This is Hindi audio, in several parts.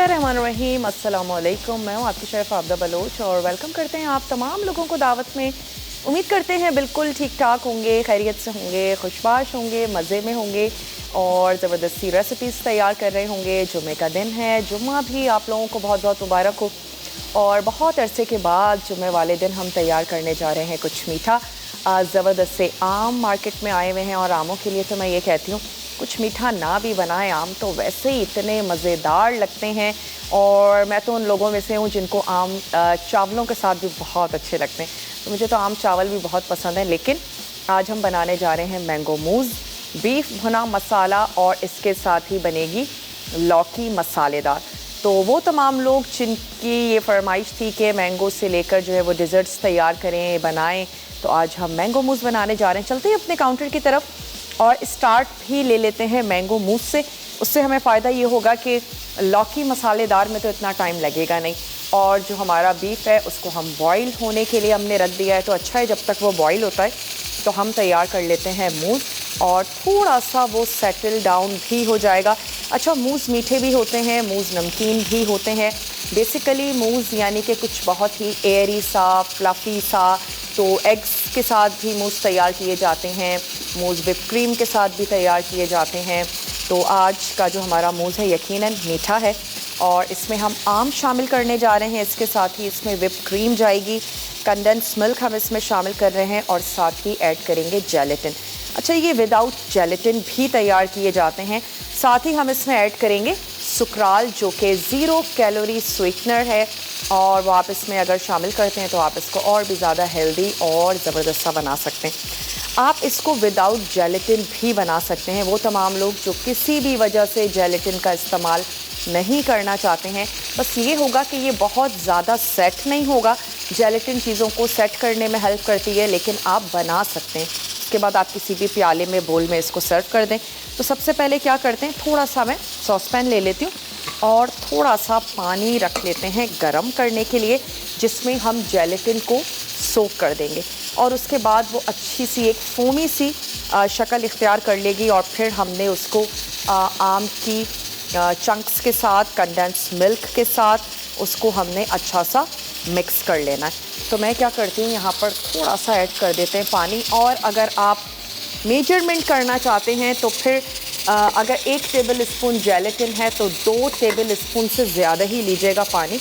बिस्मिल्लाहिर्रहमानिर्रहीम, अस्सलाम वालेकुम। मैं हूँ आपकी शेफ़ आबदा बलोच और वेलकम करते हैं आप तमाम लोगों को दावत में। उम्मीद करते हैं बिल्कुल ठीक ठाक होंगे, खैरियत से होंगे, खुशबाश होंगे, मज़े में होंगे और ज़बरदस्ती रेसिपीज़ तैयार कर रहे होंगे। जुम्मे का दिन है, जुम्मा भी आप लोगों को बहुत बहुत मुबारक हो और बहुत अरसे के बाद जुम्मे वाले दिन हम तैयार करने जा रहे हैं कुछ मीठा। ज़बरदस्त से आम मार्केट में आए हुए हैं और आमों के लिए तो मैं ये कहती हूँ कुछ मीठा ना भी बनाएं, आम तो वैसे ही इतने मज़ेदार लगते हैं और मैं तो उन लोगों में से हूँ जिनको आम चावलों के साथ भी बहुत अच्छे लगते हैं। तो मुझे तो आम चावल भी बहुत पसंद है। लेकिन आज हम बनाने जा रहे हैं मैंगो मूज़, बीफ भुना मसाला और इसके साथ ही बनेगी लौकी मसालेदार। तो वो तमाम लोग जिनकी ये फरमाइश थी कि मैंगो से लेकर जो है वो डिज़र्ट्स तैयार करें, बनाएं, तो आज हम मैंगो मूज़ बनाने जा रहे हैं। चलते हैं अपने काउंटर की तरफ और स्टार्ट भी ले लेते हैं मैंगो मूज़ से। उससे हमें फ़ायदा ये होगा कि लौकी मसालेदार में तो इतना टाइम लगेगा नहीं और जो हमारा बीफ है उसको हम बॉईल होने के लिए हमने रख दिया है, तो अच्छा है जब तक वो बॉईल होता है तो हम तैयार कर लेते हैं मूज़ और थोड़ा सा वो सेटल डाउन भी हो जाएगा। अच्छा, मूज़ मीठे भी होते हैं, मूज़ नमकीन भी होते हैं। बेसिकली मूज़ यानी कि कुछ बहुत ही एयरी सा, फ्लफ़ी सा, तो एग्स के साथ भी मूज़ तैयार किए जाते हैं, मूज़ विप क्रीम के साथ भी तैयार किए जाते हैं। तो आज का जो हमारा मूज़ है यकीनन मीठा है और इसमें हम आम शामिल करने जा रहे हैं, इसके साथ ही इसमें विप क्रीम जाएगी, कंडेंस मिल्क हम इसमें शामिल कर रहे हैं और साथ ही ऐड करेंगे जेलेटिन। अच्छा, ये विदाउट जेलेटिन भी तैयार किए जाते हैं। साथ ही हम इसमें ऐड करेंगे सुक्राल जो कि 0 कैलोरी स्वीटनर है और वो आप इसमें अगर शामिल करते हैं तो आप इसको और भी ज़्यादा हेल्दी और ज़बरदस्त सा बना सकते हैं। आप इसको विदाउट जेलेटिन भी बना सकते हैं। वो तमाम लोग जो किसी भी वजह से जेलेटिन का इस्तेमाल नहीं करना चाहते हैं, बस ये होगा कि ये बहुत ज़्यादा सेट नहीं होगा। जेलेटिन चीज़ों को सेट करने में हेल्प करती है, लेकिन आप बना सकते हैं। उसके बाद आप किसी भी प्याले में, बोल में इसको सर्व कर दें। तो सबसे पहले क्या करते हैं, थोड़ा सा मैं सॉसपैन ले लेती हूँ और थोड़ा सा पानी रख लेते हैं गरम करने के लिए, जिसमें हम जेलेटिन को सोक कर देंगे और उसके बाद वो अच्छी सी एक फोमी सी शक्ल इख्तियार कर लेगी और फिर हमने उसको आम की चंक्स के साथ, कंडेंस मिल्क के साथ उसको हमने अच्छा सा मिक्स कर लेना है। तो मैं क्या करती हूँ, यहाँ पर थोड़ा सा ऐड कर देते हैं पानी और अगर आप मेजरमेंट करना चाहते हैं तो फिर अगर 1 टेबल स्पून जेलेटिन है तो 2 टेबल स्पून से ज़्यादा ही लीजिएगा पानी,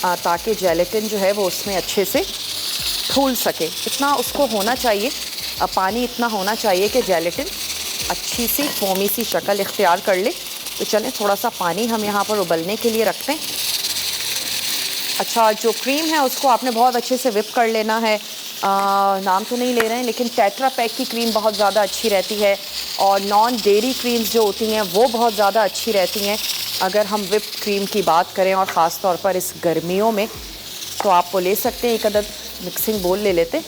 ताकि जेलेटिन जो है वो उसमें अच्छे से फूल सके। इतना उसको होना चाहिए, पानी इतना होना चाहिए कि जेलेटिन अच्छी सी फोमी सी शक्ल इख्तियार कर ले। तो चलें, थोड़ा सा पानी हम यहाँ पर उबलने के लिए रखते हैं। अच्छा, जो क्रीम है उसको आपने बहुत अच्छे से विप कर लेना है। नाम तो नहीं ले रहे हैं, लेकिन टेट्रा पैक की क्रीम बहुत ज़्यादा अच्छी रहती है और नॉन डेयरी क्रीम्स जो होती हैं वो बहुत ज़्यादा अच्छी रहती हैं। अगर हम विप क्रीम की बात करें और ख़ास तौर पर इस गर्मियों में, तो आप वो ले सकते हैं। एक अदद मिक्सिंग बोल ले लेते,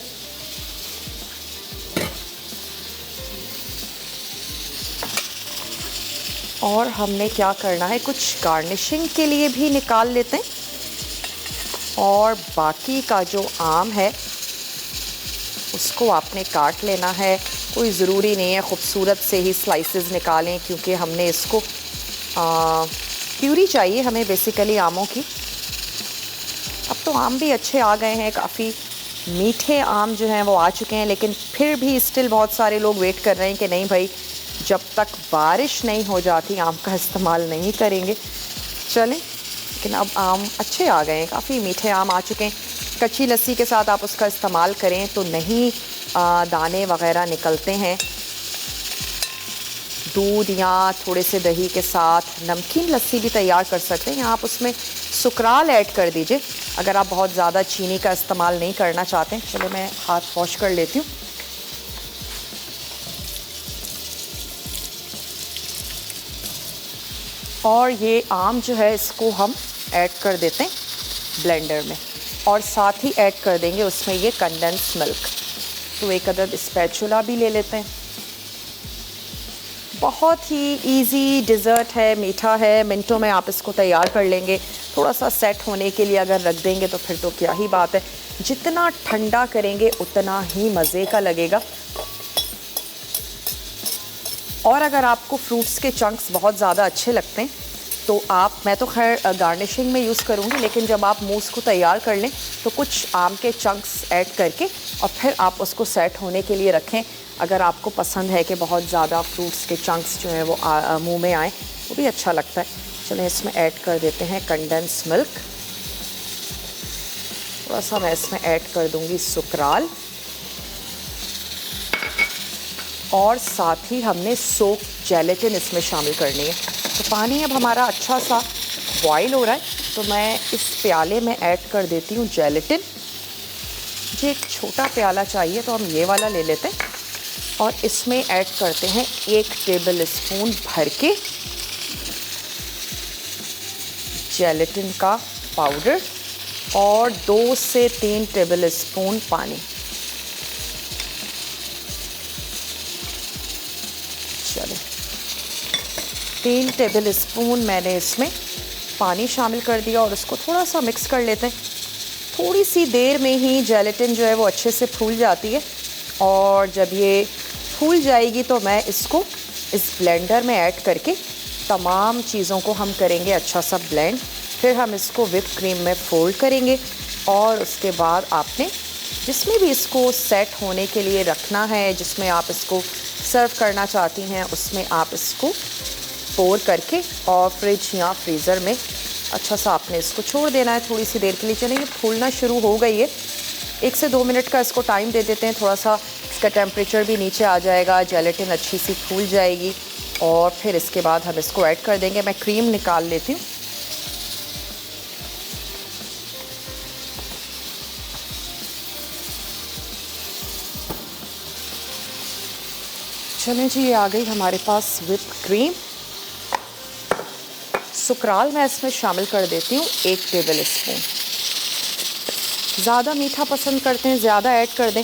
और हमने क्या करना है, कुछ गार्निशिंग के लिए भी निकाल लेते हैं और बाकी का जो आम है उसको आपने काट लेना है। कोई ज़रूरी नहीं है ख़ूबसूरत से ही स्लाइसेस निकालें, क्योंकि हमने इसको प्यूरी चाहिए हमें बेसिकली आमों की। अब तो आम भी अच्छे आ गए हैं, काफ़ी मीठे आम जो हैं वो आ चुके हैं, लेकिन फिर भी स्टिल बहुत सारे लोग वेट कर रहे हैं कि नहीं भाई, जब तक बारिश नहीं हो जाती आम का इस्तेमाल नहीं करेंगे। चलें, लेकिन अब आम अच्छे आ गए हैं, काफ़ी मीठे आम आ चुके हैं। कच्ची लस्सी के साथ आप उसका इस्तेमाल करें तो नहीं दाने वग़ैरह निकलते हैं। दूध या थोड़े से दही के साथ नमकीन लस्सी भी तैयार कर सकते हैं। आप उसमें सुकराल ऐड कर दीजिए अगर आप बहुत ज़्यादा चीनी का इस्तेमाल नहीं करना चाहते हैं। चलो, मैं हाथ वॉश कर लेती हूँ। और ये आम जो है इसको हम ऐड कर देते हैं ब्लेंडर में और साथ ही ऐड कर देंगे उसमें ये कंडेंस मिल्क। तो एक अदद स्पैचुला भी ले लेते हैं। बहुत ही इजी डिज़र्ट है, मीठा है, मिनटों में आप इसको तैयार कर लेंगे। थोड़ा सा सेट होने के लिए अगर रख देंगे तो फिर तो क्या ही बात है, जितना ठंडा करेंगे उतना ही मज़े का लगेगा। और अगर आपको फ्रूट्स के चंक्स बहुत ज़्यादा अच्छे लगते हैं तो मैं तो खैर गार्निशिंग में यूज़ करूँगी, लेकिन जब आप मूस को तैयार कर लें तो कुछ आम के चंक्स ऐड करके और फिर आप उसको सेट होने के लिए रखें। अगर आपको पसंद है कि बहुत ज़्यादा फ्रूट्स के चंक्स जो हैं वो मुंह में आए, वो भी अच्छा लगता है। चलें इसमें ऐड कर देते हैं कंडेंस मिल्क, थोड़ा सा मैं इसमें ऐड कर दूंगी सुकराल, और साथ ही हमने सोक जेलेटिन इसमें शामिल करनी है। तो पानी अब हमारा अच्छा सा बॉईल हो रहा है, तो मैं इस प्याले में ऐड कर देती हूँ जेलेटिन। मुझे एक छोटा प्याला चाहिए तो हम ये वाला ले लेते हैं, और इसमें ऐड करते हैं 1 टेबल स्पून भर के जेलेटिन का पाउडर और 2 से 3 टेबल स्पून पानी। चलो 3 टेबल स्पून मैंने इसमें पानी शामिल कर दिया और उसको थोड़ा सा मिक्स कर लेते हैं। थोड़ी सी देर में ही जेलेटिन जो है वो अच्छे से फूल जाती है, और जब ये फूल जाएगी तो मैं इसको इस ब्लेंडर में ऐड करके तमाम चीज़ों को हम करेंगे अच्छा सा ब्लेंड। फिर हम इसको व्हिप क्रीम में फोल्ड करेंगे, और उसके बाद आपने जिसमें भी इसको सेट होने के लिए रखना है, जिसमें आप इसको सर्व करना चाहती हैं, उसमें आप इसको पोर करके और फ्रिज या फ्रीज़र में अच्छा सा आपने इसको छोड़ देना है थोड़ी सी देर के लिए। चलिए ये फूलना शुरू हो गई है, 1 से 2 मिनट का इसको टाइम दे देते हैं, थोड़ा सा इसका टेम्परेचर भी नीचे आ जाएगा, जेलेटिन अच्छी सी फूल जाएगी, और फिर इसके बाद हम इसको ऐड कर देंगे। मैं क्रीम निकाल लेती हूँ। चलें जी, ये आ गई हमारे पास व्हिप क्रीम। सुकराल मैं इसमें शामिल कर देती हूँ 1 टेबल स्पून। ज़्यादा मीठा पसंद करते हैं ज़्यादा ऐड कर दें।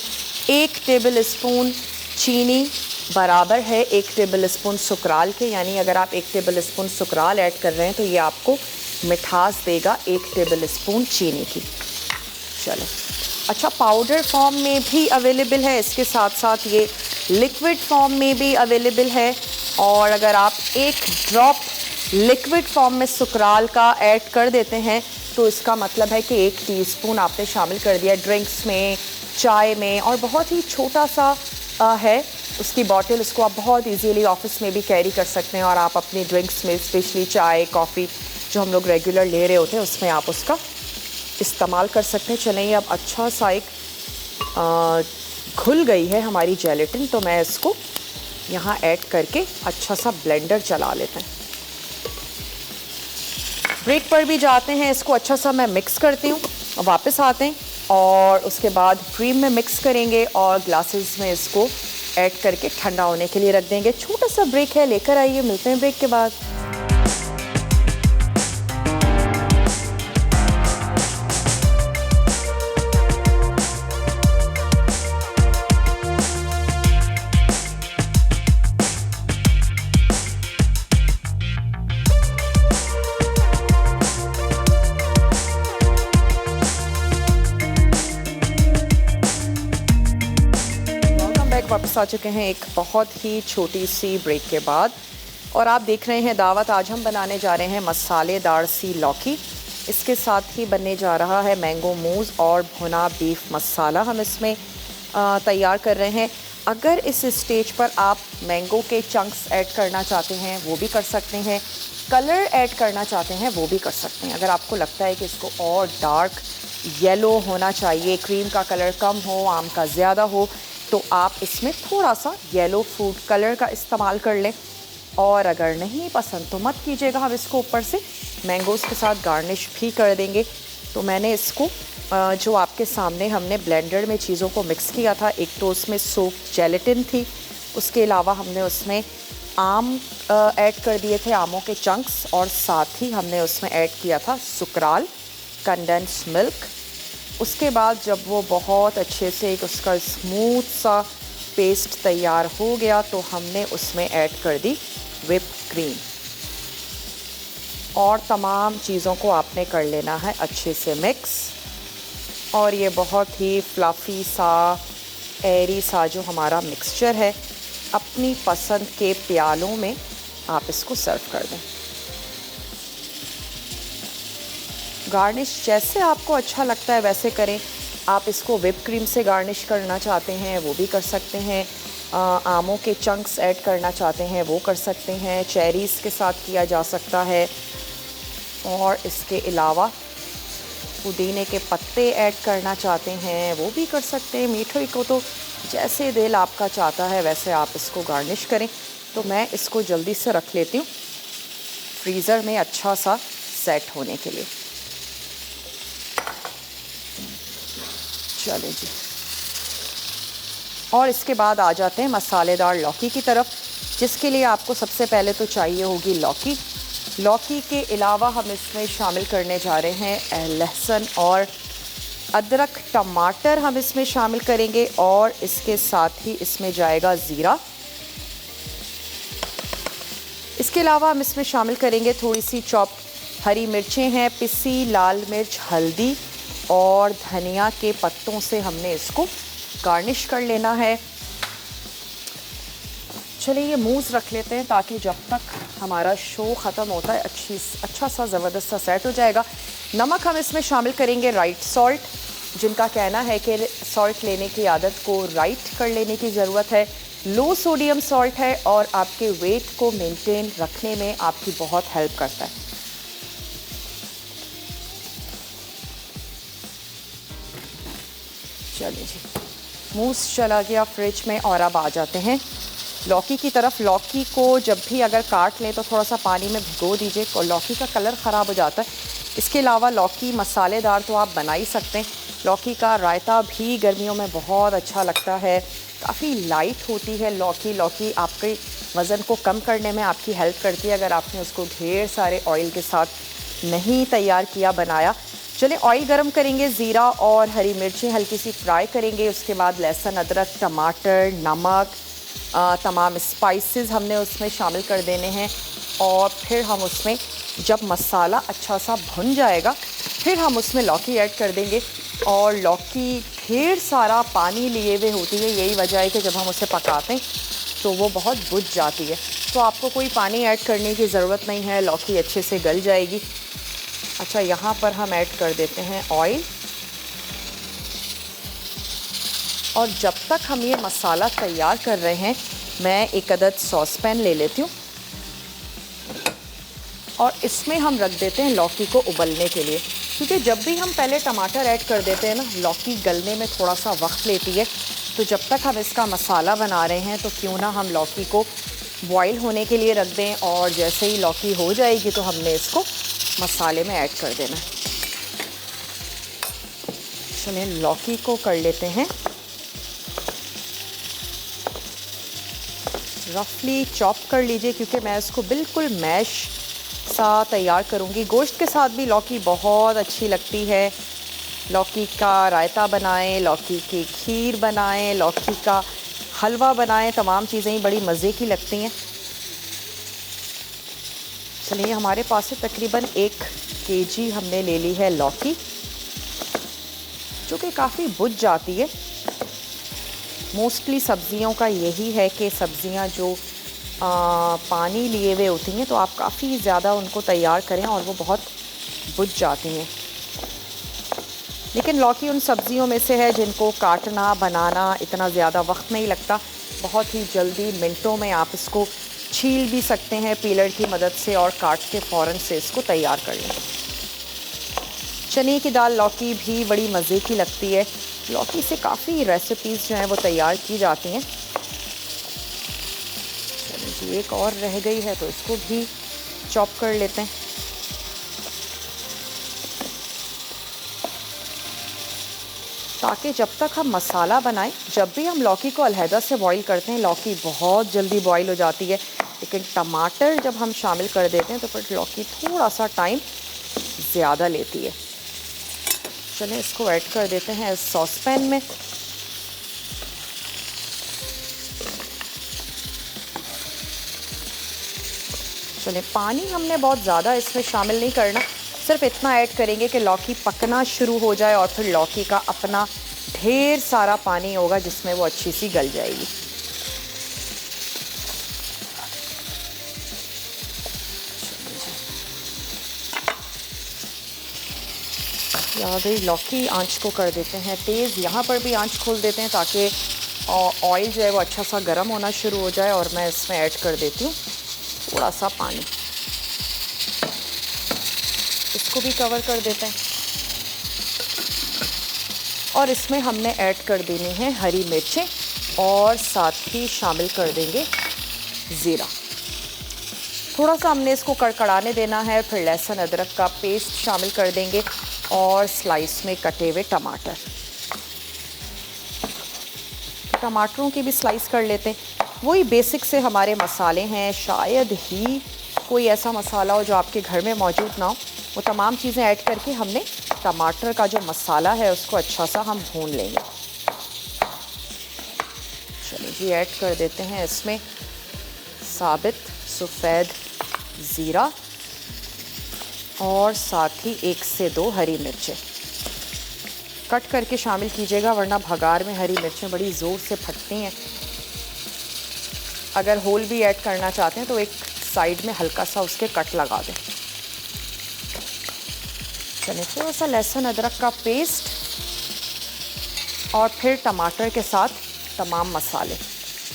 1 टेबल स्पून चीनी बराबर है 1 टेबल स्पून सुकराल के, यानी अगर आप 1 टेबल स्पून सुकराल ऐड कर रहे हैं तो ये आपको मिठास देगा 1 टेबल स्पून चीनी की। चलो अच्छा, पाउडर फॉर्म में भी अवेलेबल है, इसके साथ साथ ये लिक्विड फॉर्म में भी अवेलेबल है, और अगर आप 1 ड्रॉप लिक्विड फॉर्म में सुकराल का ऐड कर देते हैं तो इसका मतलब है कि 1 टीस्पून आपने शामिल कर दिया ड्रिंक्स में, चाय में, और बहुत ही छोटा सा है उसकी बॉटल। उसको आप बहुत इजीली ऑफिस में भी कैरी कर सकते हैं, और आप अपनी ड्रिंक्स में स्पेशली चाय कॉफ़ी जो हम लोग रेगुलर ले रहे होते हैं उसमें आप उसका इस्तेमाल कर सकते हैं। चलें, अब अच्छा सा एक घुल गई है हमारी जेलेटिन, तो मैं इसको यहाँ ऐड करके अच्छा सा ब्लेंडर चला लेते हैं। ब्रेक पर भी जाते हैं, इसको अच्छा सा मैं मिक्स करती हूँ, वापस आते हैं और उसके बाद क्रीम में मिक्स करेंगे और ग्लासेस में इसको ऐड करके ठंडा होने के लिए रख देंगे। छोटा सा ब्रेक है, लेकर आइए, मिलते हैं ब्रेक के बाद। वापस आ चुके हैं एक बहुत ही छोटी सी ब्रेक के बाद, और आप देख रहे हैं दावत। आज हम बनाने जा रहे हैं मसालेदार सी लौकी, इसके साथ ही बनने जा रहा है मैंगो मूज़ और भुना बीफ मसाला हम इसमें तैयार कर रहे हैं। अगर इस स्टेज पर आप मैंगो के चंक्स ऐड करना चाहते हैं वो भी कर सकते हैं, कलर ऐड करना चाहते हैं वो भी कर सकते हैं। अगर आपको लगता है कि इसको और डार्क येलो होना चाहिए, क्रीम का कलर कम हो, आम का ज़्यादा हो, तो आप इसमें थोड़ा सा येलो फूड कलर का इस्तेमाल कर लें, और अगर नहीं पसंद तो मत कीजिएगा। हम इसको ऊपर से मैंगोज़ के साथ गार्निश भी कर देंगे। तो मैंने इसको जो आपके सामने हमने ब्लेंडर में चीज़ों को मिक्स किया था, एक तो उसमें सोप जेलेटिन थी, उसके अलावा हमने उसमें आम ऐड कर दिए थे, आमों के चंक्स, और साथ ही हमने उसमें ऐड किया था सुकराल, कंडेंस मिल्क। उसके बाद जब वो बहुत अच्छे से एक उसका स्मूथ सा पेस्ट तैयार हो गया तो हमने उसमें ऐड कर दी व्हिप क्रीम, और तमाम चीज़ों को आपने कर लेना है अच्छे से मिक्स। और ये बहुत ही फ्लफ़ी सा, एरी सा जो हमारा मिक्सचर है, अपनी पसंद के प्यालों में आप इसको सर्व कर दें। गार्निश जैसे आपको अच्छा लगता है वैसे करें। आप इसको व्हिप क्रीम से गार्निश करना चाहते हैं वो भी कर सकते हैं, आमों के चंक्स ऐड करना चाहते हैं वो कर सकते हैं, चेरीज़ के साथ किया जा सकता है, और इसके अलावा पुदीने के पत्ते ऐड करना चाहते हैं वो भी कर सकते हैं। मीठे को तो जैसे दिल आपका चाहता है वैसे आप इसको गार्निश करें। तो मैं इसको जल्दी से रख लेती हूँ फ्रीज़र में अच्छा सा सेट होने के लिए। चलें जी, और इसके बाद आ जाते हैं मसालेदार लौकी की तरफ, जिसके लिए आपको सबसे पहले तो चाहिए होगी लौकी। लौकी के अलावा हम इसमें शामिल करने जा रहे हैं लहसुन और अदरक, टमाटर हम इसमें शामिल करेंगे, और इसके साथ ही इसमें जाएगा ज़ीरा। इसके अलावा हम इसमें शामिल करेंगे थोड़ी सी चॉप हरी मिर्चें हैं, पिसी लाल मिर्च, हल्दी और धनिया के पत्तों से हमने इसको गार्निश कर लेना है। चलिए ये मूज़ रख लेते हैं ताकि जब तक हमारा शो ख़त्म होता है अच्छा सा ज़बरदस्त सा सेट हो जाएगा। नमक हम इसमें शामिल करेंगे राइट सॉल्ट, जिनका कहना है कि सॉल्ट लेने की आदत को राइट कर लेने की ज़रूरत है। लो सोडियम सॉल्ट है और आपके वेट को मेंटेन रखने में आपकी बहुत हेल्प करता है। चलिए जी, मूस चला गया फ्रिज में, और अब आ जाते हैं लौकी की तरफ। लौकी को जब भी अगर काट लें तो थोड़ा सा पानी में भिगो दीजिए और लौकी का कलर ख़राब हो जाता है। इसके अलावा लौकी मसालेदार तो आप बना ही सकते हैं। लौकी का रायता भी गर्मियों में बहुत अच्छा लगता है, काफ़ी लाइट होती है लौकी। लौकी आपके वज़न को कम करने में आपकी हेल्प करती है अगर आपने उसको ढेर सारे ऑयल के साथ नहीं तैयार किया बनाया। चलिए ऑयल गरम करेंगे, ज़ीरा और हरी मिर्चें हल्की सी फ्राई करेंगे। उसके बाद लहसुन, अदरक, टमाटर, नमक, तमाम स्पाइसेस हमने उसमें शामिल कर देने हैं, और फिर हम उसमें जब मसाला अच्छा सा भुन जाएगा फिर हम उसमें लौकी ऐड कर देंगे। और लौकी ढेर सारा पानी लिए हुए होती है, यही वजह है कि जब हम उसे पकाते हैं तो वो बहुत बुझ जाती है। तो आपको कोई पानी ऐड करने की ज़रूरत नहीं है, लौकी अच्छे से गल जाएगी। अच्छा, यहाँ पर हम ऐड कर देते हैं ऑयल, और जब तक हम ये मसाला तैयार कर रहे हैं मैं एक अदद सॉस पैन ले लेती हूँ, और इसमें हम रख देते हैं लौकी को उबलने के लिए। क्योंकि जब भी हम पहले टमाटर ऐड कर देते हैं ना, लौकी गलने में थोड़ा सा वक्त लेती है। तो जब तक हम इसका मसाला बना रहे हैं तो क्यों ना हम लौकी को बॉईल होने के लिए रख दें, और जैसे ही लौकी हो जाएगी तो हमने इसको मसाले में ऐड कर देना है। चलिए लौकी को कर लेते हैं रफली चॉप कर लीजिए, क्योंकि मैं इसको बिल्कुल मैश सा तैयार करूँगी। गोश्त के साथ भी लौकी बहुत अच्छी लगती है। लौकी का रायता बनाएं, लौकी की खीर बनाएं, लौकी का हलवा बनाएं, तमाम चीज़ें ही बड़ी मज़े की लगती हैं। चलिए हमारे पास से तकरीबन 1 केजी हमने ले ली है लौकी, जो कि काफ़ी बुझ जाती है। मोस्टली सब्ज़ियों का यही है कि सब्ज़ियां जो पानी लिए हुए होती हैं तो आप काफ़ी ज़्यादा उनको तैयार करें और वो बहुत बुझ जाती हैं। लेकिन लौकी उन सब्ज़ियों में से है जिनको काटना बनाना इतना ज़्यादा वक्त नहीं लगता, बहुत ही जल्दी मिनटों में आप इसको छील भी सकते हैं पीलर की मदद से, और काट के फ़ौरन से इसको तैयार कर लें। चने की दाल लौकी भी बड़ी मज़े की लगती है। लौकी से काफ़ी रेसिपीज़ जो हैं वो तैयार की जाती हैं। चलिए जी, एक और रह गई है तो इसको भी चॉप कर लेते हैं। ताकि जब तक हम मसाला बनाएं, जब भी हम लौकी को अलहदा से बॉईल करते हैं लौकी बहुत जल्दी बॉईल हो जाती है, लेकिन टमाटर जब हम शामिल कर देते हैं तो फिर लौकी थोड़ा सा टाइम ज़्यादा लेती है। चलें इसको ऐड कर देते हैं इस सॉस पैन में। चलें, पानी हमने बहुत ज़्यादा इसमें शामिल नहीं करना, सिर्फ इतना ऐड करेंगे कि लौकी पकना शुरू हो जाए और फिर लौकी का अपना ढेर सारा पानी होगा जिसमें वो अच्छी सी गल जाएगी। आ गई लौकी, आंच को कर देते हैं तेज़। यहाँ पर भी आंच खोल देते हैं ताकि ऑयल जो है वो अच्छा सा गर्म होना शुरू हो जाए। और मैं इसमें ऐड कर देती हूँ थोड़ा सा पानी, इसको भी कवर कर देते हैं। और इसमें हमने ऐड कर देनी है हरी मिर्चें और साथ ही शामिल कर देंगे ज़ीरा। थोड़ा सा हमने इसको कड़कड़ाने देना है। फिर लहसुन अदरक का पेस्ट शामिल कर देंगे और स्लाइस में कटे हुए टमाटर, टमाटरों की भी स्लाइस कर लेते हैं। वही बेसिक से हमारे मसाले हैं, शायद ही कोई ऐसा मसाला हो जो आपके घर में मौजूद ना हो। वो तमाम चीज़ें ऐड करके हमने टमाटर का जो मसाला है उसको अच्छा सा हम भून लेंगे। चलिए जी, ऐड कर देते हैं इसमें साबित सफ़ेद ज़ीरा और साथ ही 1 से 2 हरी मिर्चें कट करके शामिल कीजिएगा, वरना भगार में हरी मिर्चें बड़ी ज़ोर से फटती हैं। अगर होल भी ऐड करना चाहते हैं तो एक साइड में हल्का सा उसके कट लगा दें। चलिए, थोड़ा सा लहसुन अदरक का पेस्ट और फिर टमाटर के साथ तमाम मसाले।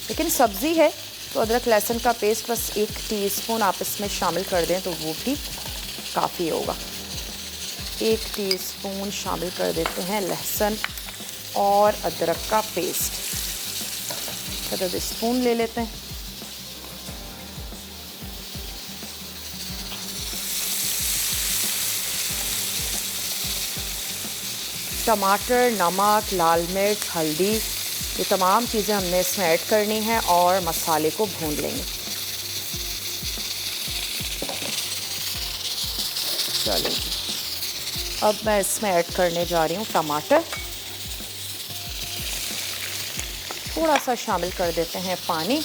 लेकिन सब्ज़ी है तो अदरक लहसुन का पेस्ट बस 1 टीस्पून आप इसमें शामिल कर दें तो वो भी काफ़ी होगा। 1 टीस्पून शामिल कर देते हैं लहसुन और अदरक का पेस्ट, आधा स्पून ले लेते हैं। टमाटर, नमक, लाल मिर्च, हल्दी, ये तमाम चीज़ें हमने इसमें ऐड करनी हैं और मसाले को भून लेंगे। चलिए, अब मैं इसमें ऐड करने जा रही हूँ टमाटर। थोड़ा सा शामिल कर देते हैं पानी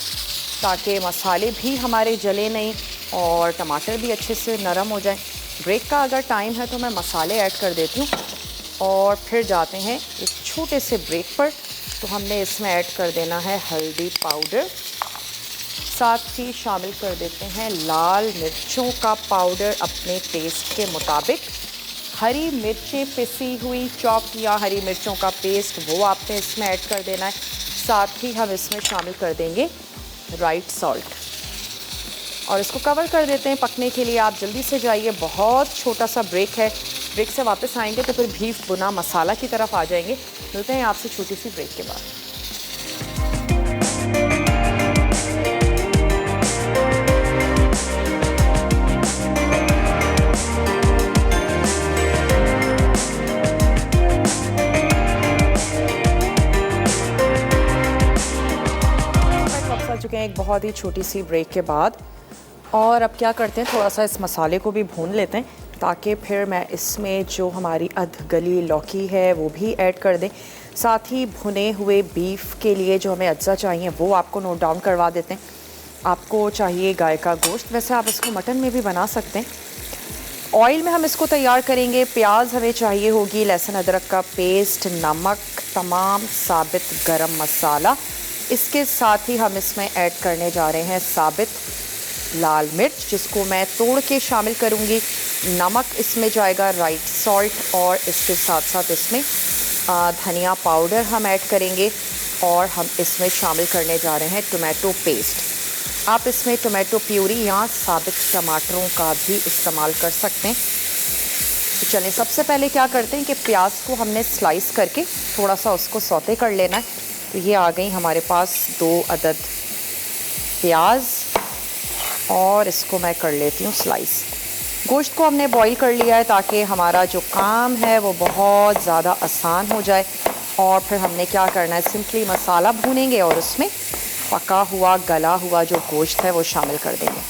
ताकि मसाले भी हमारे जले नहीं और टमाटर भी अच्छे से नरम हो जाए। ब्रेक का अगर टाइम है तो मैं मसाले ऐड कर देती हूँ और फिर जाते हैं एक छोटे से ब्रेक पर। तो हमने इसमें ऐड कर देना है हल्दी पाउडर, साथ ही शामिल कर देते हैं लाल मिर्चों का पाउडर अपने टेस्ट के मुताबिक। हरी मिर्चें पिसी हुई, चॉप किया हरी मिर्चों का पेस्ट, वो आपने इसमें ऐड कर देना है। साथ ही हम इसमें शामिल कर देंगे राइट सॉल्ट और इसको कवर कर देते हैं पकने के लिए। आप जल्दी से जाइए, बहुत छोटा सा ब्रेक है। ब्रेक से वापस आएंगे तो फिर बीफ भुना मसाला की तरफ आ जाएंगे। मिलते हैं आपसे छोटी सी ब्रेक के बाद। वापस आ चुके हैं एक बहुत ही छोटी सी ब्रेक के बाद। और अब क्या करते हैं, थोड़ा सा इस मसाले को भी भून लेते हैं ताकि फिर मैं इसमें जो हमारी अधगली लौकी है वो भी ऐड कर दें। साथ ही भुने हुए बीफ के लिए जो हमें अज्जा चाहिए वो आपको नोट डाउन करवा देते हैं। आपको चाहिए गाय का गोश्त, वैसे आप इसको मटन में भी बना सकते हैं। ऑयल में हम इसको तैयार करेंगे। प्याज हमें चाहिए होगी, लहसुन अदरक का पेस्ट, नमक, तमाम साबित गरम मसाला। इसके साथ ही हम इसमें ऐड करने जा रहे हैं साबित लाल मिर्च, जिसको मैं तोड़ के शामिल करूँगी। नमक इसमें जाएगा, राइट सॉल्ट, और इसके साथ साथ इसमें धनिया पाउडर हम ऐड करेंगे। और हम इसमें शामिल करने जा रहे हैं टोमेटो पेस्ट। आप इसमें टोमेटो प्यूरी या साबित टमाटरों का भी इस्तेमाल कर सकते हैं। तो चलें, सबसे पहले क्या करते हैं कि प्याज को हमने स्लाइस करके थोड़ा सा उसको सौते कर लेना है। तो ये आ गई हमारे पास 2 अदद प्याज और इसको मैं कर लेती हूँ स्लाइस। गोश्त को हमने बॉईल कर लिया है ताकि हमारा जो काम है वो बहुत ज़्यादा आसान हो जाए। और फिर हमने क्या करना है, सिंपली मसाला भूनेंगे और उसमें पका हुआ गला हुआ जो गोश्त है वो शामिल कर देंगे।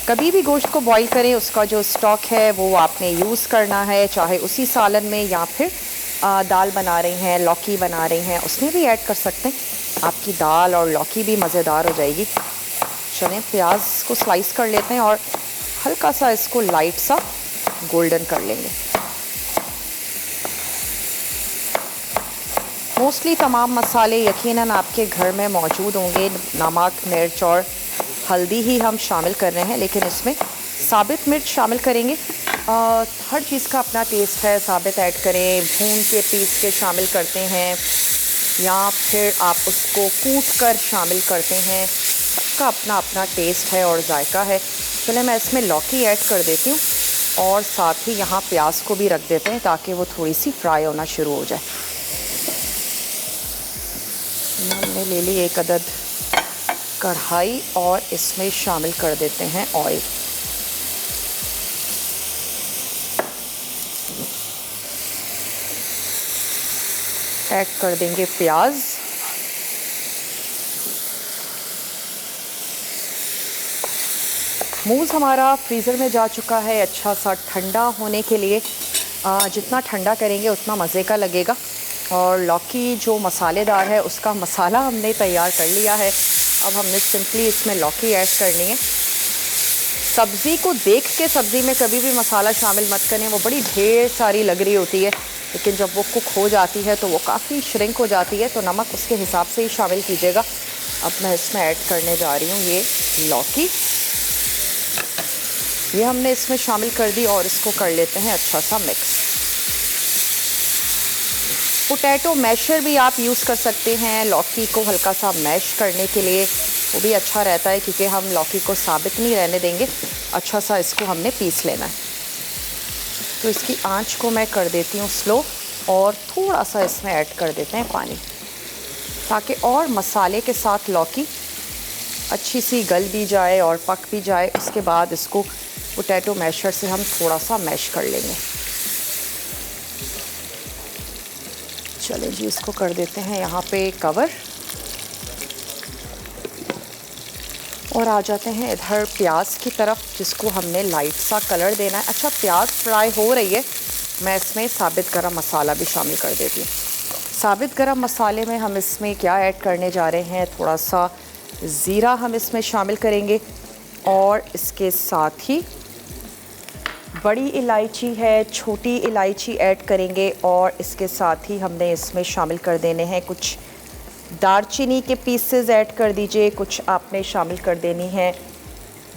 कभी भी गोश्त को बॉईल करें, उसका जो स्टॉक है वो आपने यूज़ करना है, चाहे उसी सालन में या फिर दाल बना रही हैं, लौकी बना रही हैं, उसमें भी ऐड कर सकते हैं। आपकी दाल और लौकी भी मज़ेदार हो जाएगी। चलें, प्याज को स्लाइस कर लेते हैं और हल्का सा इसको लाइट सा गोल्डन कर लेंगे। मोस्टली तमाम मसाले यकीनन आपके घर में मौजूद होंगे। नमक, मिर्च और हल्दी ही हम शामिल कर रहे हैं, लेकिन इसमें साबित मिर्च शामिल करेंगे हर चीज़ का अपना टेस्ट है, साबित ऐड करें, भून के पीस के शामिल करते हैं या फिर आप उसको कूट कर शामिल करते हैं, सबका अपना अपना टेस्ट है और जायका है। चलिए मैं इसमें लौकी ऐड कर देती हूँ और साथ ही यहाँ प्याज को भी रख देते हैं ताकि वो थोड़ी सी फ्राई होना शुरू हो जाए। हमने ले ली एक अदद कढ़ाई और इसमें शामिल कर देते हैं ऑयल। ऐड कर देंगे प्याज, मूज़ हमारा फ्रीज़र में जा चुका है अच्छा सा ठंडा होने के लिए। जितना ठंडा करेंगे उतना मज़े का लगेगा। और लौकी जो मसालेदार है उसका मसाला हमने तैयार कर लिया है। अब हमने सिंपली इसमें लौकी ऐड करनी है। सब्ज़ी को देख के सब्ज़ी में कभी भी मसाला शामिल मत करें, वो बड़ी ढेर सारी लग रही होती है, लेकिन जब वो कुक हो जाती है तो वो काफ़ी श्रिंक हो जाती है, तो नमक उसके हिसाब से ही शामिल कीजिएगा। अब मैं इसमें ऐड करने जा रही हूँ ये लौकी, ये हमने इसमें शामिल कर दी और इसको कर लेते हैं अच्छा सा मिक्स। पोटैटो मैशर भी आप यूज़ कर सकते हैं लौकी को हल्का सा मैश करने के लिए, वो भी अच्छा रहता है क्योंकि हम लौकी को साबित नहीं रहने देंगे, अच्छा सा इसको हमने पीस लेना है। तो इसकी आंच को मैं कर देती हूँ स्लो और थोड़ा सा इसमें ऐड कर देते हैं पानी ताकि और मसाले के साथ लौकी अच्छी सी गल भी जाए और पक भी जाए। उसके बाद इसको पोटैटो मैशर से हम थोड़ा सा मैश कर लेंगे। चलें जी, इसको कर देते हैं यहाँ पे कवर और आ जाते हैं इधर प्याज की तरफ जिसको हमने लाइट सा कलर देना है। अच्छा, प्याज फ्राई हो रही है, मैं इसमें साबित गरम मसाला भी शामिल कर देती हूँ। साबित गरम मसाले में हम इसमें क्या ऐड करने जा रहे हैं, थोड़ा सा ज़ीरा हम इसमें शामिल करेंगे और इसके साथ ही बड़ी इलायची है, छोटी इलायची ऐड करेंगे और इसके साथ ही हमने इसमें शामिल कर देने हैं कुछ दालचीनी के पीसेस ऐड कर दीजिए, कुछ आपने शामिल कर देनी है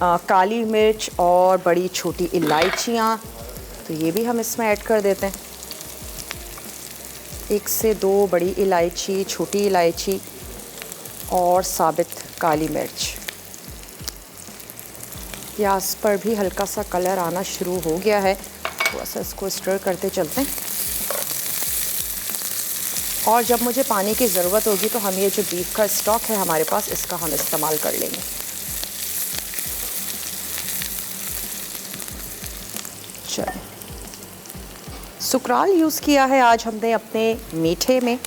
काली मिर्च और बड़ी छोटी इलायचियाँ, तो ये भी हम इसमें ऐड कर देते हैं। 1 से 2 बड़ी इलायची, छोटी इलायची और साबित काली मिर्च। प्याज पर भी हल्का सा कलर आना शुरू हो गया है, थोड़ा सा इसको स्टर करते चलते हैं और जब मुझे पानी की ज़रूरत होगी तो हम ये जो बीफ का स्टॉक है हमारे पास, इसका हम इस्तेमाल कर लेंगे। चलिए, सुकराल यूज़ किया है आज हमने अपने मीठे में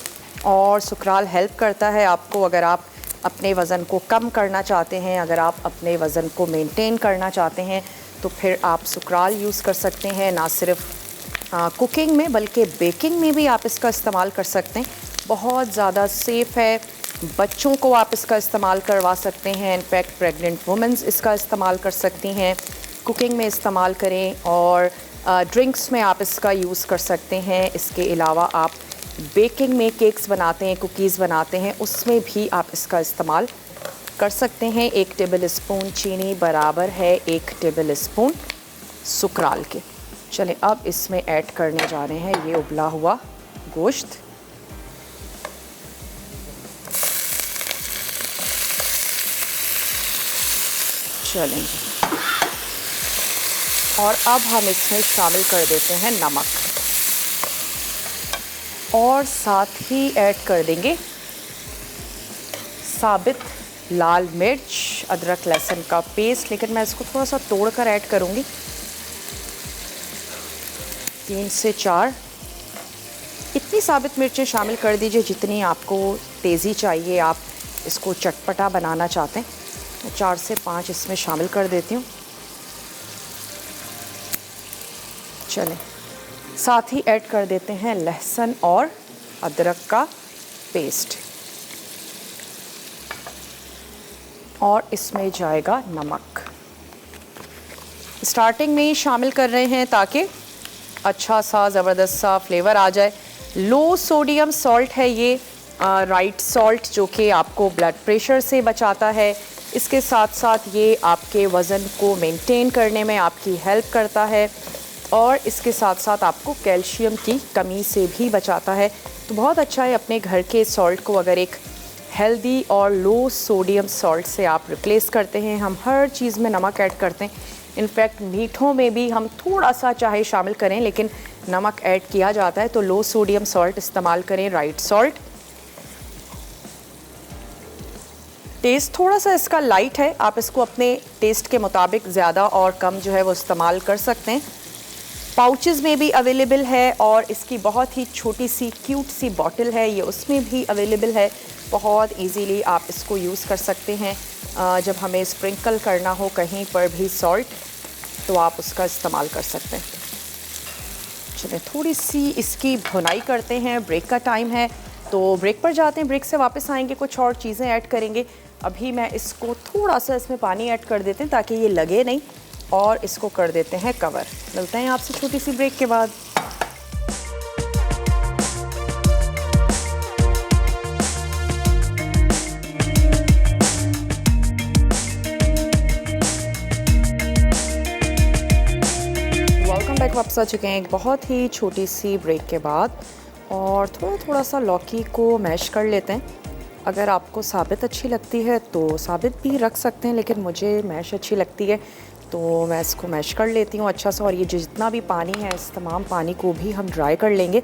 और सुकराल हेल्प करता है आपको अगर आप अपने वज़न को कम करना चाहते हैं, अगर आप अपने वज़न को मेंटेन करना चाहते हैं तो फिर आप सुकराल यूज़ कर सकते हैं। ना सिर्फ कुकिंग में बल्कि बेकिंग में भी आप इसका इस्तेमाल कर सकते हैं। बहुत ज़्यादा सेफ़ है, बच्चों को आप इसका इस्तेमाल करवा सकते हैं, इनफैक्ट प्रेग्नेंट वुमेंस इसका इस्तेमाल कर सकती हैं। कुकिंग में इस्तेमाल करें और ड्रिंक्स में आप इसका यूज़ कर सकते हैं। इसके अलावा आप बेकिंग में केक्स बनाते हैं, कुकीज़ बनाते हैं, उसमें भी आप इसका इस्तेमाल कर सकते हैं। 1 टेबल स्पून चीनी बराबर है 1 टेबल स्पून सुकराल के। चलें, अब इसमें ऐड करने जा रहे हैं ये उबला हुआ गोश्त। चलें जी, और अब हम इसमें शामिल कर देते हैं नमक और साथ ही ऐड कर देंगे साबित लाल मिर्च, अदरक लहसुन का पेस्ट, लेकिन मैं इसको थोड़ा सा तोड़ कर ऐड करूँगी। 3 से 4 इतनी साबित मिर्चें शामिल कर दीजिए जितनी आपको तेज़ी चाहिए, आप इसको चटपटा बनाना चाहते हैं। तो 4 से 5 इसमें शामिल कर देती हूँ। चलें, साथ ही ऐड कर देते हैं लहसुन और अदरक का पेस्ट और इसमें जाएगा नमक। स्टार्टिंग में ही शामिल कर रहे हैं ताकि अच्छा सा ज़बरदस्त सा फ्लेवर आ जाए। लो सोडियम सॉल्ट है ये, राइट सॉल्ट, जो कि आपको ब्लड प्रेशर से बचाता है। इसके साथ साथ ये आपके वज़न को मेंटेन करने में आपकी हेल्प करता है। और इसके साथ साथ आपको कैल्शियम की कमी से भी बचाता है। तो बहुत अच्छा है अपने घर के सॉल्ट को अगर एक हेल्दी और लो सोडियम सॉल्ट से आप रिप्लेस करते हैं। हम हर चीज़ में नमक ऐड करते हैं, इनफैक्ट मीठों में भी हम थोड़ा सा चाहे शामिल करें लेकिन नमक ऐड किया जाता है। तो लो सोडियम सॉल्ट इस्तेमाल करें, राइट सॉल्ट। टेस्ट थोड़ा सा इसका लाइट है, आप इसको अपने टेस्ट के मुताबिक ज़्यादा और कम जो है वो इस्तेमाल कर सकते हैं। पाउचेस में भी अवेलेबल है और इसकी बहुत ही छोटी सी क्यूट सी बॉटल है, ये उसमें भी अवेलेबल है। बहुत इजीली आप इसको यूज़ कर सकते हैं। जब हमें स्प्रिंकल करना हो कहीं पर भी सॉल्ट, तो आप उसका इस्तेमाल कर सकते हैं। चलिए थोड़ी सी इसकी भुनाई करते हैं, ब्रेक का टाइम है तो ब्रेक पर जाते हैं। ब्रेक से वापस आएंगे, कुछ और चीज़ें ऐड करेंगे। अभी मैं इसको थोड़ा सा इसमें पानी ऐड कर देते हैं ताकि ये लगे नहीं, और इसको कर देते हैं कवर। मिलते हैं आपसे छोटी सी ब्रेक के बाद। वेलकम बैक, वापस आ चुके हैं एक बहुत ही छोटी सी ब्रेक के बाद। और थोड़ा सा लौकी को मैश कर लेते हैं। अगर आपको साबित अच्छी लगती है तो साबित भी रख सकते हैं, लेकिन मुझे मैश अच्छी लगती है तो मैं इसको मैश कर लेती हूँ अच्छा सा। और ये जितना भी पानी है इस तमाम पानी को भी हम ड्राई कर लेंगे।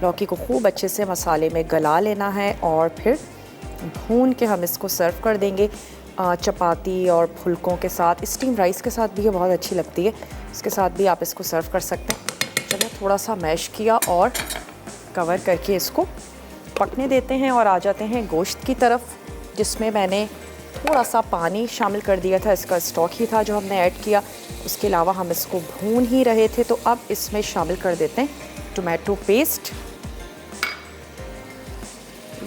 लौकी को खूब अच्छे से मसाले में गला लेना है और फिर भून के हम इसको सर्व कर देंगे चपाती और फुलकों के साथ। स्टीम राइस के साथ भी ये बहुत अच्छी लगती है, इसके साथ भी आप इसको सर्व कर सकते हैं। चलिए थोड़ा सा मैश किया और कवर करके इसको पकने देते हैं और आ जाते हैं गोश्त की तरफ, जिसमें मैंने थोड़ा सा पानी शामिल कर दिया था। इसका स्टॉक ही था जो हमने ऐड किया, उसके अलावा हम इसको भून ही रहे थे। तो अब इसमें शामिल कर देते हैं टोमेटो पेस्ट।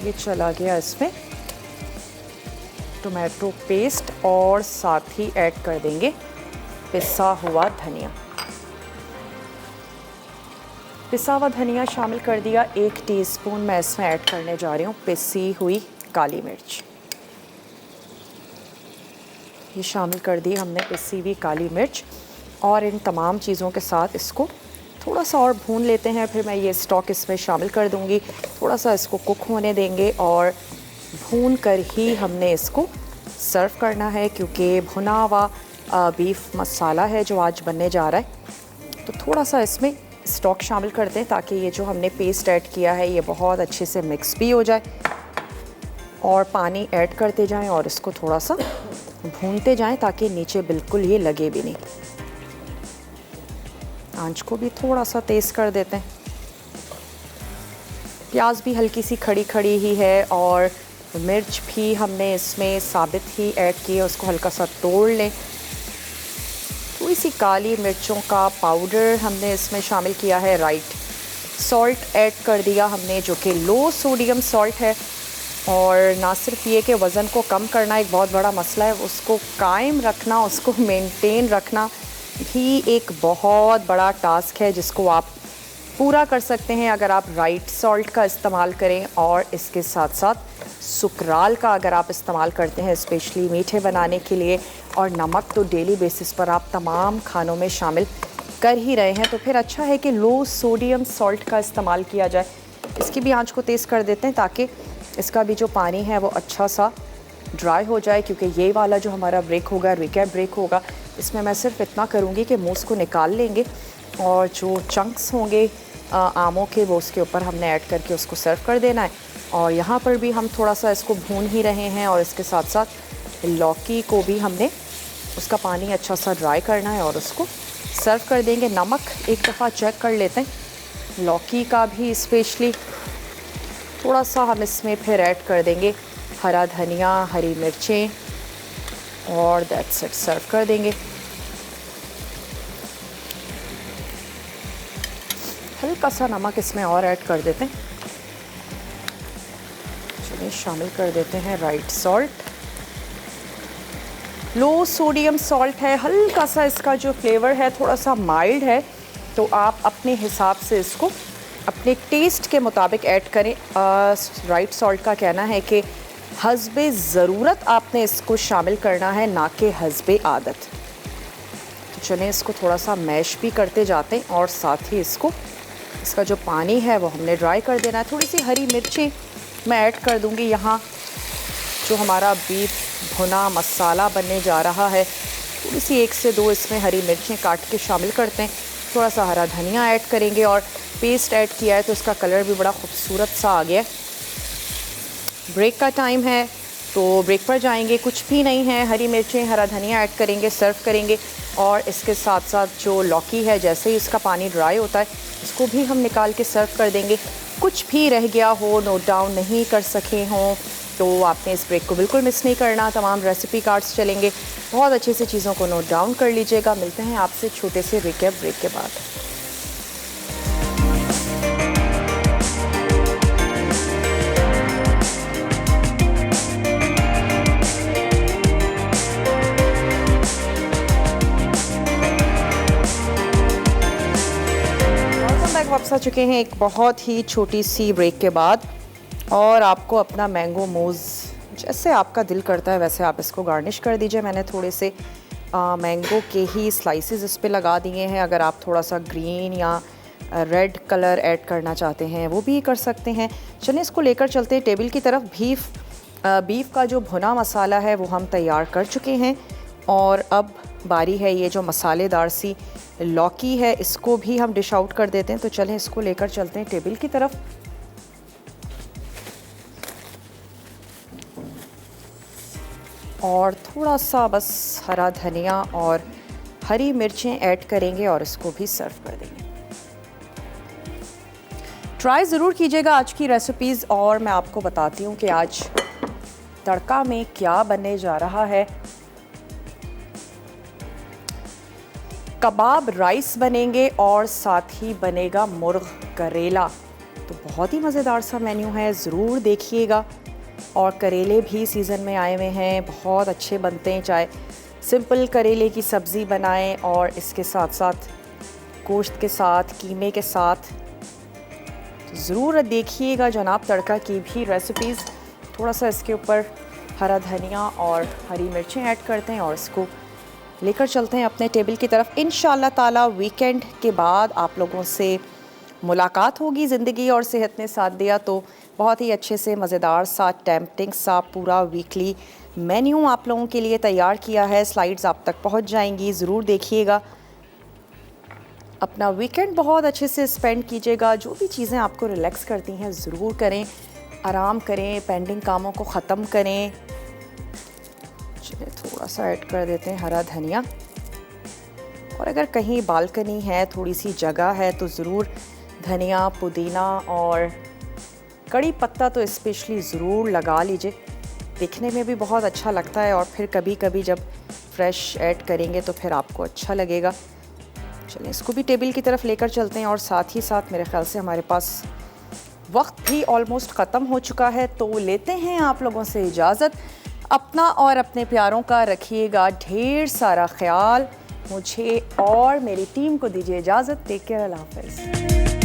ये चला गया इसमें टोमेटो पेस्ट, और साथ ही ऐड कर देंगे पिसा हुआ धनिया। पिसा हुआ धनिया शामिल कर दिया। 1 टीस्पून मैं इसमें ऐड करने जा रही हूँ पिसी हुई काली मिर्च। ये शामिल कर दी हमने पिसी हुई काली मिर्च, और इन तमाम चीज़ों के साथ इसको थोड़ा सा और भून लेते हैं। फिर मैं ये स्टॉक इसमें शामिल कर दूंगी, थोड़ा सा इसको कुक होने देंगे और भून कर ही हमने इसको सर्व करना है, क्योंकि भुना हुआ बीफ मसाला है जो आज बनने जा रहा है। तो थोड़ा सा इसमें स्टॉक शामिल कर दें ताकि ये जो हमने पेस्ट ऐड किया है ये बहुत अच्छे से मिक्स भी हो जाए, और पानी ऐड करते जाएं और इसको थोड़ा सा भूनते जाएं ताकि नीचे बिल्कुल ये लगे भी नहीं। आंच को भी थोड़ा सा तेज़ कर देते हैं। प्याज भी हल्की सी खड़ी खड़ी ही है, और मिर्च भी हमने इसमें साबित ही ऐड की है, उसको हल्का सा तोड़ लें। थोड़ी सी काली मिर्चों का पाउडर हमने इसमें शामिल किया है, राइट सॉल्ट ऐड कर दिया हमने जो कि लो सोडियम सॉल्ट है। और ना सिर्फ ये कि वज़न को कम करना एक बहुत बड़ा मसला है, उसको कायम रखना, उसको मेंटेन रखना भी एक बहुत बड़ा टास्क है, जिसको आप पूरा कर सकते हैं अगर आप राइट सॉल्ट का इस्तेमाल करें। और इसके साथ साथ सुकराल का अगर आप इस्तेमाल करते हैं स्पेशली मीठे बनाने के लिए, और नमक तो डेली बेसिस पर आप तमाम खानों में शामिल कर ही रहे हैं, तो फिर अच्छा है कि लो सोडियम सॉल्ट का इस्तेमाल किया जाए। इसकी भी आंच को तेज़ कर देते हैं ताकि इसका भी जो पानी है वो अच्छा सा ड्राई हो जाए, क्योंकि ये वाला जो हमारा ब्रेक होगा, रिकैप ब्रेक होगा, इसमें मैं सिर्फ इतना करूँगी कि मूस को निकाल लेंगे और जो चंक्स होंगे आमों के वो उसके ऊपर हमने ऐड करके उसको सर्व कर देना है। और यहाँ पर भी हम थोड़ा सा इसको भून ही रहे हैं, और इसके साथ साथ लौकी को भी हमने उसका पानी अच्छा सा ड्राई करना है और उसको सर्व कर देंगे। नमक एक दफ़ा चेक कर लेते हैं, लौकी का भी स्पेशली थोड़ा सा हम इसमें फिर ऐड कर देंगे हरा धनिया, हरी मिर्चें, और दैट्स इट, सर्व कर देंगे। हल्का सा नमक इसमें और ऐड कर देते हैं। चलिए शामिल कर देते हैं राइट सॉल्ट, लो सोडियम सॉल्ट है। हल्का सा इसका जो फ्लेवर है थोड़ा सा माइल्ड है, तो आप अपने हिसाब से इसको अपने टेस्ट के मुताबिक ऐड करें। राइट सॉल्ट का कहना है कि हस्बे ज़रूरत आपने इसको शामिल करना है, ना कि हस्बे आदत। तो चलिए इसको थोड़ा सा मैश भी करते जाते हैं और साथ ही इसका जो पानी है वो हमने ड्राई कर देना है। थोड़ी सी हरी मिर्ची मैं ऐड कर दूंगी यहाँ। जो हमारा बीफ भुना मसाला बनने जा रहा है, थोड़ी सी 1 से 2 इसमें हरी मिर्चें काट के शामिल करते हैं। थोड़ा सा हरा धनिया ऐड करेंगे और पेस्ट ऐड किया है तो इसका कलर भी बड़ा खूबसूरत सा आ गया है। ब्रेक का टाइम है तो ब्रेक पर जाएंगे। कुछ भी नहीं है, हरी मिर्चें हरा धनिया ऐड करेंगे, सर्व करेंगे। और इसके साथ साथ जो लौकी है, जैसे ही इसका पानी ड्राई होता है इसको भी हम निकाल के सर्व कर देंगे। कुछ भी रह गया हो, नोट डाउन नहीं कर सके हों, तो आपने इस ब्रेक को बिल्कुल मिस नहीं करना। तमाम रेसिपी कार्ड्स चलेंगे, बहुत अच्छे से चीज़ों को नोट डाउन कर लीजिएगा। मिलते हैं आपसे छोटे से रिकैप ब्रेक के बाद। वापस आ चुके हैं एक बहुत ही छोटी सी ब्रेक के बाद। और आपको अपना मैंगो मूज़ जैसे आपका दिल करता है वैसे आप इसको गार्निश कर दीजिए। मैंने थोड़े से मैंगो के ही स्लाइसेस इस पे लगा दिए हैं। अगर आप थोड़ा सा ग्रीन या रेड कलर ऐड करना चाहते हैं वो भी कर सकते हैं। चलिए इसको लेकर चलते हैं टेबल की तरफ। बीफ का जो भुना मसाला है वो हम तैयार कर चुके हैं और अब बारी है ये जो मसालेदार सी लौकी है, इसको भी हम डिश आउट कर देते हैं। तो चलें इसको लेकर चलते हैं टेबल की तरफ। और थोड़ा सा बस हरा धनिया और हरी मिर्चें ऐड करेंगे और इसको भी सर्व कर देंगे। ट्राई ज़रूर कीजिएगा आज की रेसिपीज़। और मैं आपको बताती हूँ कि आज तड़का में क्या बनने जा रहा है। कबाब राइस बनेंगे और साथ ही बनेगा मुर्ग करेला। तो बहुत ही मज़ेदार सा मेन्यू है, ज़रूर देखिएगा। और करेले भी सीज़न में आए हुए हैं, बहुत अच्छे बनते हैं। चाहे सिंपल करेले की सब्ज़ी बनाएं और इसके साथ साथ गोश्त के साथ, कीमे के साथ, तो ज़रूर देखिएगा जनाब तड़का की भी रेसिपीज़। थोड़ा सा इसके ऊपर हरा धनिया और हरी मिर्चें ऐड करते हैं और इसको लेकर चलते हैं अपने टेबल की तरफ। इंशाअल्लाह ताला वीकेंड के बाद आप लोगों से मुलाकात होगी। ज़िंदगी और सेहत ने साथ दिया तो बहुत ही अच्छे से मज़ेदार सा टेम्पटिंग सा पूरा वीकली मेन्यू आप लोगों के लिए तैयार किया है। स्लाइड्स आप तक पहुंच जाएंगी, ज़रूर देखिएगा। अपना वीकेंड बहुत अच्छे से स्पेंड कीजिएगा। जो भी चीज़ें आपको रिलैक्स करती हैं ज़रूर करें, आराम करें, पेंडिंग कामों को ख़त्म करें। चलिए थोड़ा सा ऐड कर देते हैं हरा धनिया। और अगर कहीं बालकनी है, थोड़ी सी जगह है, तो ज़रूर धनिया, पुदीना और कड़ी पत्ता तो स्पेशली ज़रूर लगा लीजिए। दिखने में भी बहुत अच्छा लगता है और फिर कभी कभी जब फ्रेश ऐड करेंगे तो फिर आपको अच्छा लगेगा। चलिए इसको भी टेबल की तरफ लेकर चलते हैं। और साथ ही साथ मेरे ख्याल से हमारे पास वक्त भी ऑलमोस्ट ख़त्म हो चुका है, तो लेते हैं आप लोगों से इजाज़त। अपना और अपने प्यारों का रखिएगा ढेर सारा ख्याल। मुझे और मेरी टीम को दीजिए इजाज़त। टेक केयर, अल्लाह हाफ़िज़।